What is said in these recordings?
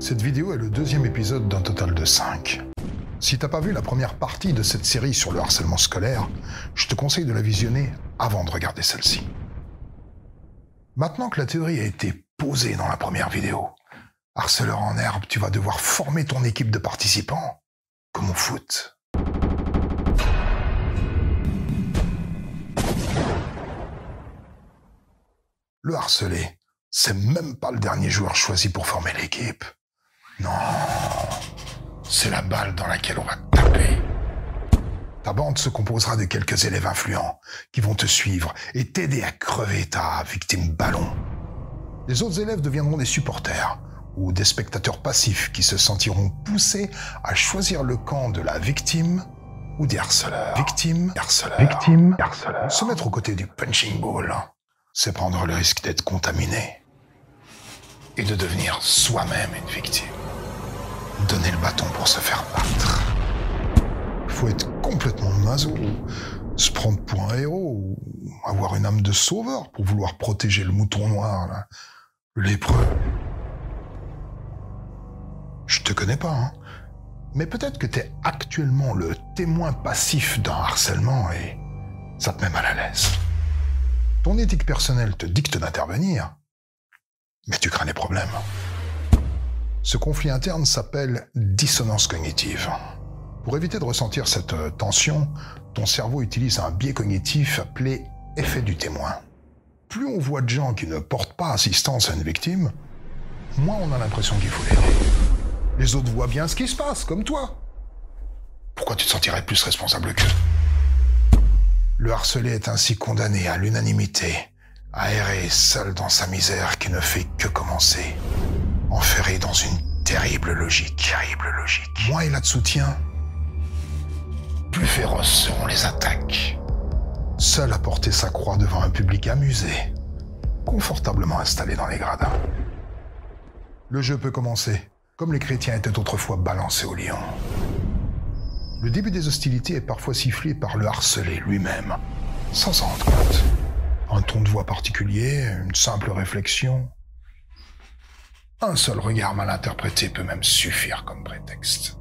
Cette vidéo est le deuxième épisode d'un total de 5. Si t'as pas vu la première partie de cette série sur le harcèlement scolaire, je te conseille de la visionner avant de regarder celle-ci. Maintenant que la théorie a été posée dans la première vidéo, harceleur en herbe, tu vas devoir former ton équipe de participants, comme au foot. Le harcelé, c'est même pas le dernier joueur choisi pour former l'équipe. Non, c'est la balle dans laquelle on va te taper. Ta bande se composera de quelques élèves influents qui vont te suivre et t'aider à crever ta victime ballon. Les autres élèves deviendront des supporters ou des spectateurs passifs qui se sentiront poussés à choisir le camp de la victime ou des harceleurs. Victime, harceleur. Victime, harceleur. Se mettre aux côtés du punching ball, c'est prendre le risque d'être contaminé et de devenir soi-même une victime. Donner le bâton pour se faire battre. Faut être complètement maso, se prendre pour un héros, ou avoir une âme de sauveur pour vouloir protéger le mouton noir, là, le lépreux. Je te connais pas, hein, mais peut-être que t'es actuellement le témoin passif d'un harcèlement et ça te met mal à l'aise. Ton éthique personnelle te dicte d'intervenir, mais tu crains les problèmes. Ce conflit interne s'appelle dissonance cognitive. Pour éviter de ressentir cette tension, ton cerveau utilise un biais cognitif appelé effet du témoin. Plus on voit de gens qui ne portent pas assistance à une victime, moins on a l'impression qu'il faut l'aider. Les autres voient bien ce qui se passe, comme toi. Pourquoi tu te sentirais plus responsable qu'eux ? Le harcelé est ainsi condamné à l'unanimité, à errer seul dans sa misère qui ne fait que commencer, enferré dans une terrible logique. Moins il a de soutien, plus féroces seront les attaques. Seul à porter sa croix devant un public amusé, confortablement installé dans les gradins. Le jeu peut commencer, comme les chrétiens étaient autrefois balancés au lion. Le début des hostilités est parfois sifflé par le harcelé lui-même, sans s'en rendre compte. Un ton de voix particulier, une simple réflexion. Un seul regard mal interprété peut même suffire comme prétexte.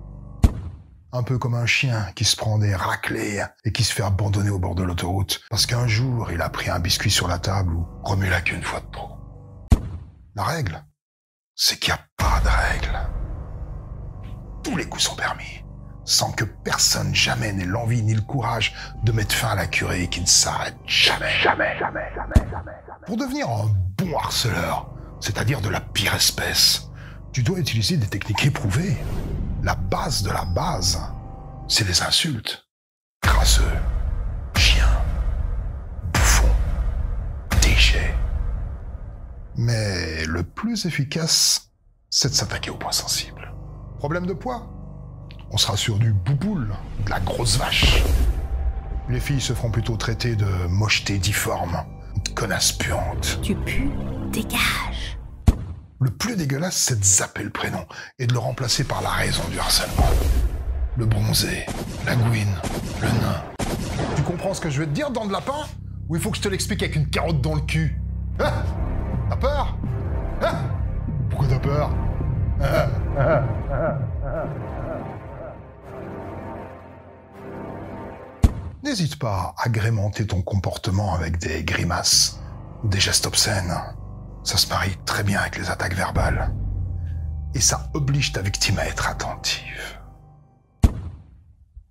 Un peu comme un chien qui se prend des raclées et qui se fait abandonner au bord de l'autoroute parce qu'un jour il a pris un biscuit sur la table ou remue la queue une fois de trop. La règle, c'est qu'il n'y a pas de règle. Tous les coups sont permis, sans que personne jamais n'ait l'envie ni le courage de mettre fin à la curée qui ne s'arrête jamais. Pour devenir un bon harceleur, c'est-à-dire de la pire espèce, tu dois utiliser des techniques éprouvées. La base de la base, c'est les insultes. Crasseux, chien, bouffon, déchet. Mais le plus efficace, c'est de s'attaquer au point sensible. Problème de poids ? On sera sur du bouboule, de la grosse vache. Les filles se feront plutôt traiter de mocheté difforme, de connasse puante. Tu pues, dégage. Le plus dégueulasse, c'est de zapper le prénom et de le remplacer par la raison du harcèlement. Le bronzé, la gouine, le nain. Tu comprends ce que je veux te dire, dent de lapin ? Ou il faut que je te l'explique avec une carotte dans le cul ? Ah ! T'as peur ? Ah ! Pourquoi t'as peur ? N'hésite pas à agrémenter ton comportement avec des grimaces ou des gestes obscènes. Ça se marie très bien avec les attaques verbales. Et ça oblige ta victime à être attentive.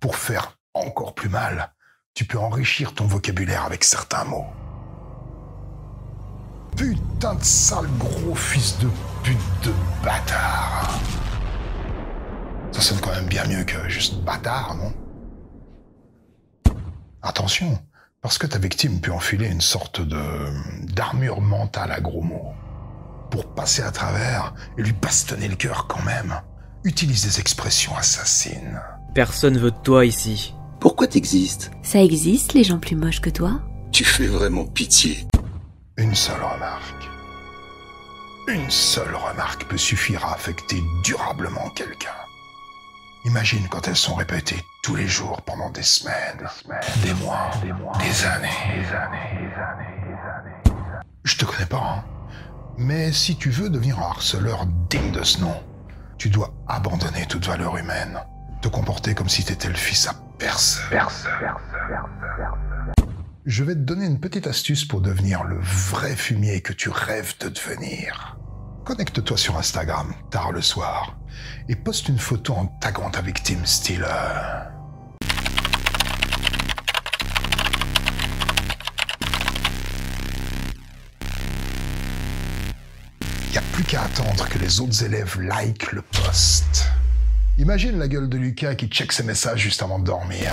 Pour faire encore plus mal, tu peux enrichir ton vocabulaire avec certains mots. Putain de sale gros fils de pute de bâtard. Ça sonne quand même bien mieux que juste bâtard, non ? Attention, parce que ta victime peut enfiler une sorte d'armure mentale à gros mots. Pour passer à travers et lui bastonner le cœur quand même, utilise des expressions assassines. Personne veut de toi ici. Pourquoi t'existes ? Ça existe, les gens plus moches que toi ? Tu fais vraiment pitié. Une seule remarque. Une seule remarque peut suffire à affecter durablement quelqu'un. Imagine quand elles sont répétées tous les jours pendant des semaines, des mois, des années. Je te connais pas, hein. Mais si tu veux devenir un harceleur digne de ce nom, tu dois abandonner toute valeur humaine, te comporter comme si t'étais le fils à personne. Je vais te donner une petite astuce pour devenir le vrai fumier que tu rêves de devenir. Connecte-toi sur Instagram, tard le soir, et poste une photo en taguant ta victime style... Il n'y a plus qu'à attendre que les autres élèves likent le post. Imagine la gueule de Lucas qui check ses messages juste avant de dormir.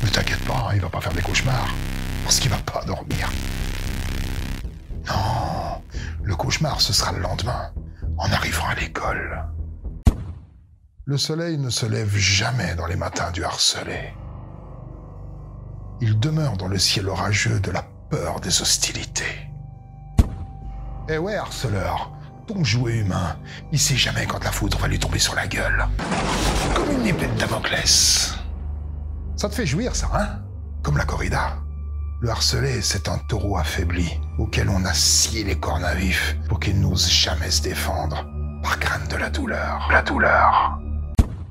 Ne t'inquiète pas, il va pas faire des cauchemars, parce qu'il va pas dormir. Non, le cauchemar, ce sera le lendemain, en arrivant à l'école. Le soleil ne se lève jamais dans les matins du harcelé. Il demeure dans le ciel orageux de la peur des hostilités. Eh ouais, harceleur, ton jouet humain, il sait jamais quand la foudre va lui tomber sur la gueule. Comme une épée de Damoclès. Ça te fait jouir, ça, hein? Comme la corrida. Le harcelé, c'est un taureau affaibli, auquel on a scié les cornes à vif pour qu'il n'ose jamais se défendre, par crainte de la douleur.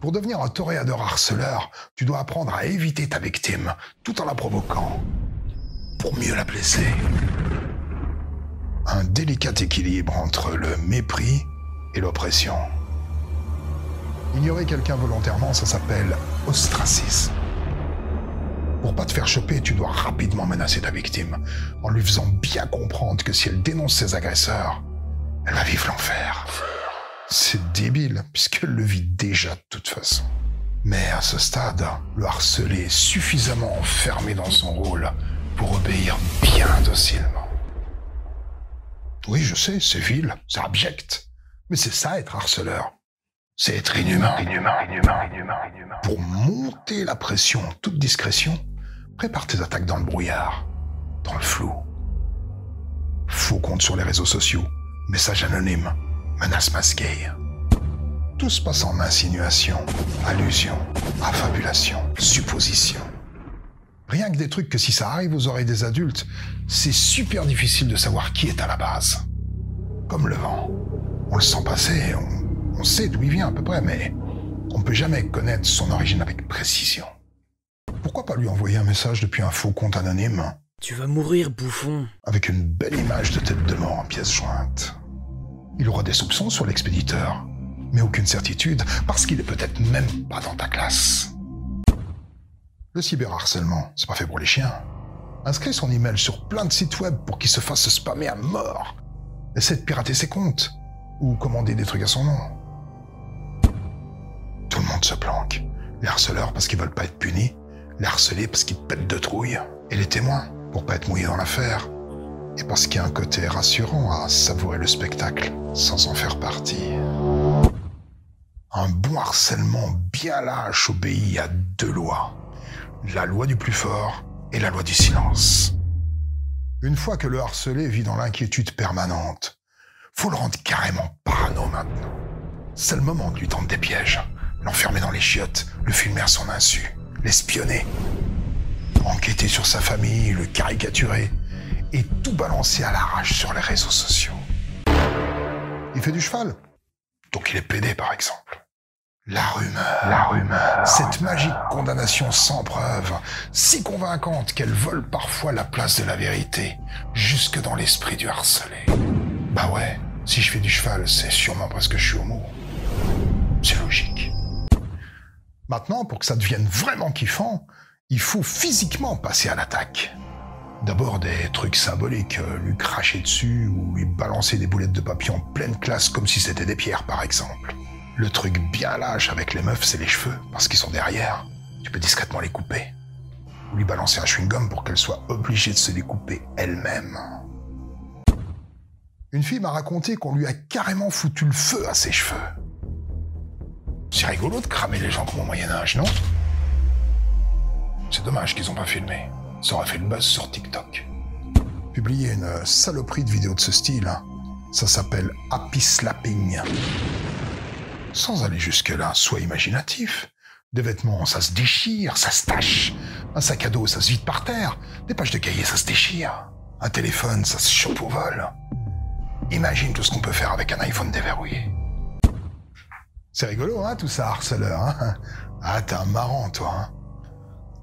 Pour devenir un toréador harceleur, tu dois apprendre à éviter ta victime, tout en la provoquant, pour mieux la blesser. Un délicat équilibre entre le mépris et l'oppression. Ignorer quelqu'un volontairement, ça s'appelle ostracisme. Pour pas te faire choper, tu dois rapidement menacer ta victime, en lui faisant bien comprendre que si elle dénonce ses agresseurs, elle va vivre l'enfer. C'est débile, puisqu'elle le vit déjà de toute façon. Mais à ce stade, le harcelé est suffisamment enfermé dans son rôle pour obéir bien docilement. Oui, je sais, c'est vil, c'est abject. Mais c'est ça être harceleur. C'est être inhumain. Pour monter la pression en toute discrétion, prépare tes attaques dans le brouillard, dans le flou. Faux compte sur les réseaux sociaux, messages anonymes, menaces masquées. Tout se passe en insinuation, allusion, affabulation, supposition. Rien que des trucs que si ça arrive aux oreilles des adultes, c'est super difficile de savoir qui est à la base. Comme le vent. On le sent passer, on sait d'où il vient à peu près, mais on ne peut jamais connaître son origine avec précision. Pourquoi pas lui envoyer un message depuis un faux compte anonyme? Tu vas mourir, bouffon. Avec une belle image de tête de mort en pièces jointes. Il aura des soupçons sur l'expéditeur, mais aucune certitude, parce qu'il est peut-être même pas dans ta classe. Le cyberharcèlement, c'est pas fait pour les chiens. Inscris son email sur plein de sites web pour qu'il se fasse spammer à mort. Essaie de pirater ses comptes, ou commander des trucs à son nom. Tout le monde se planque. Les harceleurs parce qu'ils veulent pas être punis, les harcelés parce qu'ils pètent de trouille, et les témoins pour pas être mouillés dans l'affaire, et parce qu'il y a un côté rassurant à savourer le spectacle sans en faire partie. Un bon harcèlement bien lâche obéit à deux lois. La loi du plus fort et la loi du silence. Une fois que le harcelé vit dans l'inquiétude permanente, faut le rendre carrément parano maintenant. C'est le moment de lui tendre des pièges, l'enfermer dans les chiottes, le filmer à son insu, l'espionner, enquêter sur sa famille, le caricaturer et tout balancer à l'arrache sur les réseaux sociaux. Il fait du cheval, donc il est pédé par exemple. La rumeur, cette magique condamnation sans preuve, si convaincante qu'elle vole parfois la place de la vérité, jusque dans l'esprit du harcelé. Bah ouais, si je fais du cheval, c'est sûrement parce que je suis homo. C'est logique. Maintenant, pour que ça devienne vraiment kiffant, il faut physiquement passer à l'attaque. D'abord des trucs symboliques, lui cracher dessus ou lui balancer des boulettes de papier en pleine classe comme si c'était des pierres par exemple. Le truc bien lâche avec les meufs, c'est les cheveux, parce qu'ils sont derrière. Tu peux discrètement les couper. Ou lui balancer un chewing-gum pour qu'elle soit obligée de se découper elle-même. Une fille m'a raconté qu'on lui a carrément foutu le feu à ses cheveux. C'est rigolo de cramer les gens comme au Moyen-Âge, non? C'est dommage qu'ils n'ont pas filmé. Ça aurait fait le buzz sur TikTok. Publier une saloperie de vidéos de ce style, hein. Ça s'appelle Happy Slapping. Sans aller jusque-là, sois imaginatif. Des vêtements, ça se déchire, ça se tache. Un sac à dos, ça se vide par terre. Des pages de cahier, ça se déchire. Un téléphone, ça se chope au vol. Imagine tout ce qu'on peut faire avec un iPhone déverrouillé. C'est rigolo, hein, tout ça, harceleur, hein. Ah, t'es un marrant, toi, hein.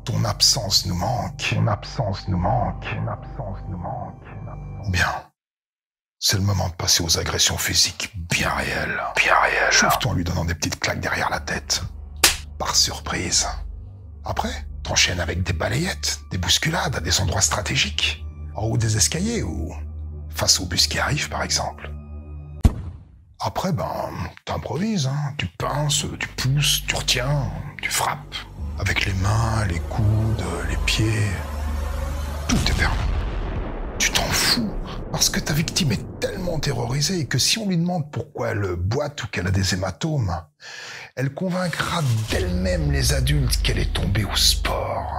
Ton absence nous manque. Ton absence nous manque. Ton absence nous manque. Bien. C'est le moment de passer aux agressions physiques bien réelles. Bien réelles. Chauffe-toi en lui donnant des petites claques derrière la tête. Par surprise. Après, t'enchaînes avec des balayettes, des bousculades à des endroits stratégiques. En haut des escaliers ou face au bus qui arrive, par exemple. Après, t'improvises, hein. Tu pinces, tu pousses, tu retiens, tu frappes. Avec les mains, les coudes, les pieds. Tout est permis. Tu t'en fous, parce que ta victime est tellement terrorisée que si on lui demande pourquoi elle boite ou qu'elle a des hématomes, elle convaincra d'elle-même les adultes qu'elle est tombée au sport.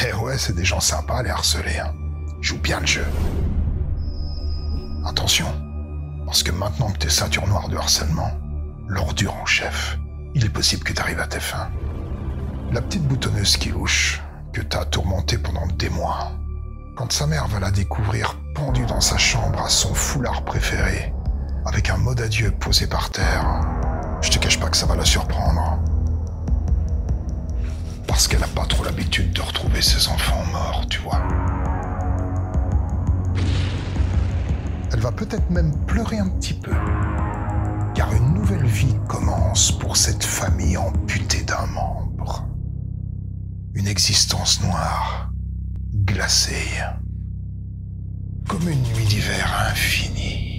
Eh ouais, c'est des gens sympas à les harceler, hein. Ils jouent bien le jeu. Attention, parce que maintenant que t'es ceinture noire de harcèlement, l'ordure en chef, il est possible que t'arrives à tes fins. La petite boutonneuse qui louche, que t'as tourmentée pendant des mois, quand sa mère va la découvrir pendue dans sa chambre à son foulard préféré, avec un mot d'adieu posé par terre, je te cache pas que ça va la surprendre. Parce qu'elle n'a pas trop l'habitude de retrouver ses enfants morts, tu vois. Elle va peut-être même pleurer un petit peu, car une nouvelle vie commence pour cette famille amputée d'un membre. Une existence noire, glacée, comme une nuit d'hiver infinie.